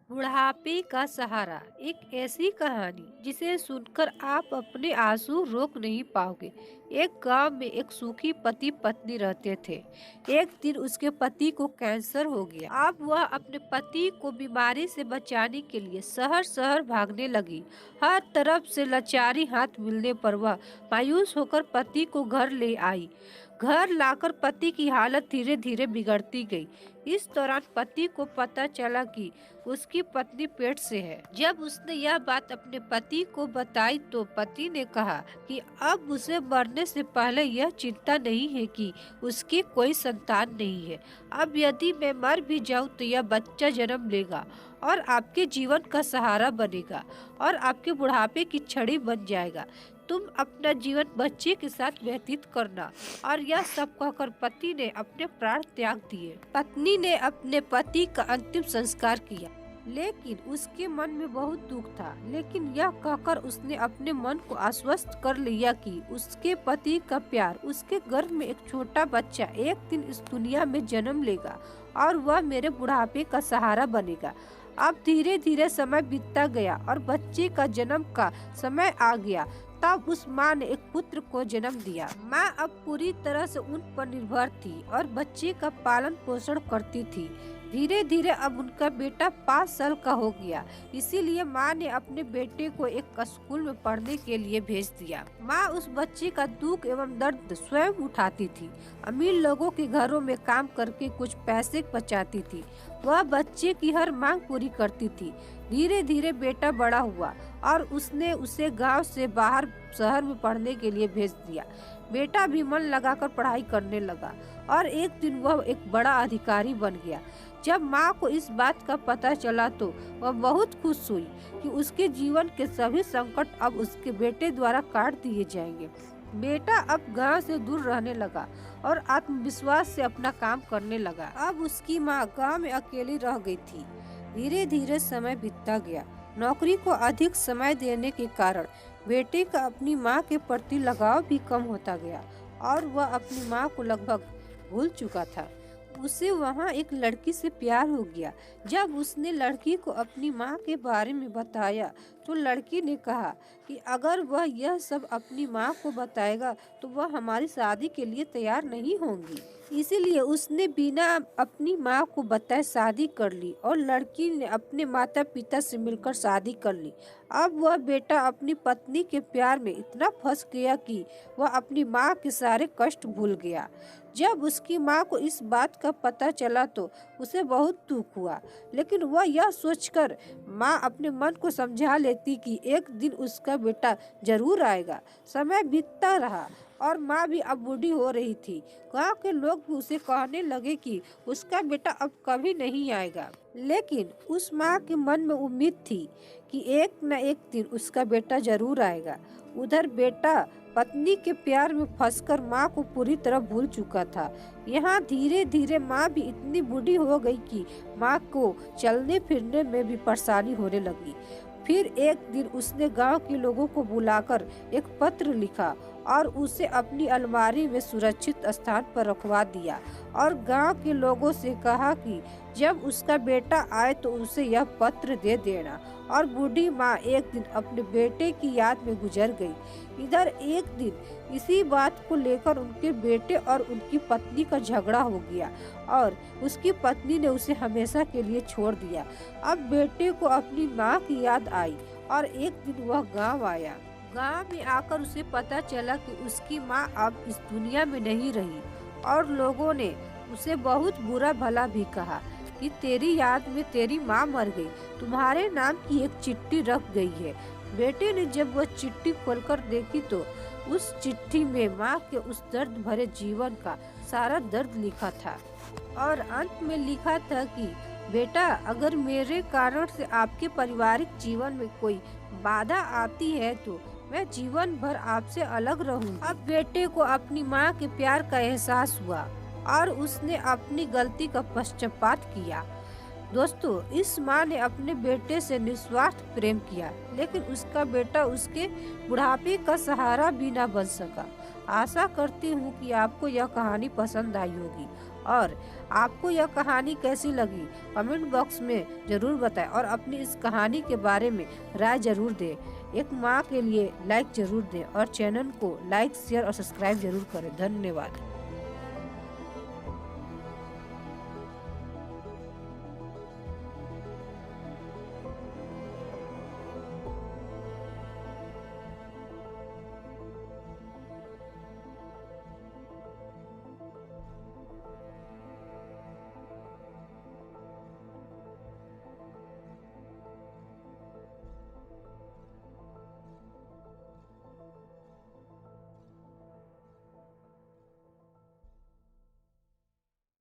बुढ़ापे का सहारा एक ऐसी कहानी जिसे सुनकर आप अपने आंसू रोक नहीं पाओगे। एक गांव में एक सूखी पति पत्नी रहते थे। एक दिन उसके पति को कैंसर हो गया। अब वह अपने पति को बीमारी से बचाने के लिए शहर शहर भागने लगी। हर तरफ से लाचारी हाथ मिलने पर वह मायूस होकर पति को घर ले आई। घर लाकर पति की हालत धीरे धीरे बिगड़ती गई। इस दौरान पति को पता चला कि उसकी पत्नी पेट से है। जब उसने यह बात अपने पति को बताई तो पति ने कहा कि अब उसे मरने से पहले यह चिंता नहीं है कि उसकी कोई संतान नहीं है। अब यदि मैं मर भी जाऊं तो यह बच्चा जन्म लेगा और आपके जीवन का सहारा बनेगा और आपके बुढ़ापे की छड़ी बन जाएगा। तुम अपना जीवन बच्चे के साथ व्यतीत करना। और यह सब कहकर पति ने अपने प्राण त्याग दिए। पत्नी ने अपने पति का अंतिम संस्कार किया, लेकिन उसके मन में बहुत दुख था। लेकिन यह कहकर उसने अपने मन को आश्वस्त कर लिया कि उसके पति का प्यार, उसके गर्भ में एक छोटा बच्चा एक दिन इस दुनिया में जन्म लेगा और वह मेरे बुढ़ापे का सहारा बनेगा। अब धीरे धीरे समय बीतता गया और बच्चे का जन्म का समय आ गया। तब उस माँ ने एक पुत्र को जन्म दिया। माँ अब पूरी तरह से उन पर निर्भर थी और बच्चे का पालन पोषण करती थी। धीरे धीरे अब उनका बेटा 5 साल का हो गया। इसीलिए माँ ने अपने बेटे को एक स्कूल में पढ़ने के लिए भेज दिया। माँ उस बच्चे का दुख एवं दर्द स्वयं उठाती थी। अमीर लोगों के घरों में काम करके कुछ पैसे बचाती थी। वह बच्चे की हर मांग पूरी करती थी। धीरे धीरे बेटा बड़ा हुआ और उसने उसे गांव से बाहर शहर में पढ़ने के लिए भेज दिया। बेटा भी मन लगाकर पढ़ाई करने लगा और एक दिन वह एक बड़ा अधिकारी बन गया। जब माँ को इस बात का पता चला तो वह बहुत खुश हुई कि उसके जीवन के सभी संकट अब उसके बेटे द्वारा काट दिए जाएंगे। बेटा अब गांव से दूर रहने लगा और आत्मविश्वास से अपना काम करने लगा। अब उसकी माँ गांव में अकेली रह गई थी। धीरे धीरे समय बीतता गया। नौकरी को अधिक समय देने के कारण बेटे का अपनी माँ के प्रति लगाव भी कम होता गया और वह अपनी माँ को लगभग भूल चुका था। उसे वहाँ एक लड़की से प्यार हो गया। जब उसने लड़की को अपनी माँ के बारे में बताया तो लड़की ने कहा कि अगर वह यह सब अपनी माँ को बताएगा तो वह हमारी शादी के लिए तैयार नहीं होंगी। इसीलिए उसने बिना अपनी माँ को बताए शादी कर ली और लड़की ने अपने माता पिता से मिलकर शादी कर ली। अब वह बेटा अपनी पत्नी के प्यार में इतना फंस गया कि वह अपनी माँ के सारे कष्ट भूल गया। जब उसकी माँ को इस बात का पता चला तो उसे बहुत दुख हुआ, लेकिन वह यह सोचकर माँ अपने मन को समझा लेती कि एक दिन उसका बेटा जरूर आएगा। समय बीतता रहा और माँ भी अब बूढ़ी हो रही थी। गांव के लोग भी उसे कहने लगे कि उसका बेटा अब कभी नहीं आएगा, लेकिन उस माँ के मन में उम्मीद थी कि एक न एक दिन उसका बेटा जरूर आएगा। उधर बेटा पत्नी के प्यार में फंसकर माँ को पूरी तरह भूल चुका था। यहाँ धीरे धीरे माँ भी इतनी बूढ़ी हो गई कि माँ को चलने फिरने में भी परेशानी होने लगी। फिर एक दिन उसने गांव के लोगों को बुलाकर एक पत्र लिखा और उसे अपनी अलमारी में सुरक्षित स्थान पर रखवा दिया और गांव के लोगों से कहा कि जब उसका बेटा आए तो उसे यह पत्र दे देना। और बूढ़ी माँ एक दिन अपने बेटे की याद में गुजर गई। इधर एक दिन इसी बात को लेकर उनके बेटे और उनकी पत्नी का झगड़ा हो गया और उसकी पत्नी ने उसे हमेशा के लिए छोड़ दिया। अब बेटे को अपनी माँ की याद आई और एक दिन वह गांव आया। गांव में आकर उसे पता चला कि उसकी माँ अब इस दुनिया में नहीं रही और लोगों ने उसे बहुत बुरा भला भी कहा कि तेरी याद में तेरी माँ मर गई, तुम्हारे नाम की एक चिट्ठी रख गई है। बेटे ने जब वह चिट्ठी खोलकर देखी तो उस चिट्ठी में माँ के उस दर्द भरे जीवन का सारा दर्द लिखा था और अंत में लिखा था कि बेटा, अगर मेरे कारण से आपके पारिवारिक जीवन में कोई बाधा आती है तो मैं जीवन भर आपसे अलग रहूंगी। अब बेटे को अपनी माँ के प्यार का एहसास हुआ और उसने अपनी गलती का पश्चाताप किया। दोस्तों, इस माँ ने अपने बेटे से निस्वार्थ प्रेम किया, लेकिन उसका बेटा उसके बुढ़ापे का सहारा भी न बन सका। आशा करती हूँ कि आपको यह कहानी पसंद आई होगी और आपको यह कहानी कैसी लगी कमेंट बॉक्स में ज़रूर बताएं और अपनी इस कहानी के बारे में राय ज़रूर दें। एक माँ के लिए लाइक ज़रूर दें और चैनल को लाइक शेयर और सब्सक्राइब ज़रूर करें। धन्यवाद।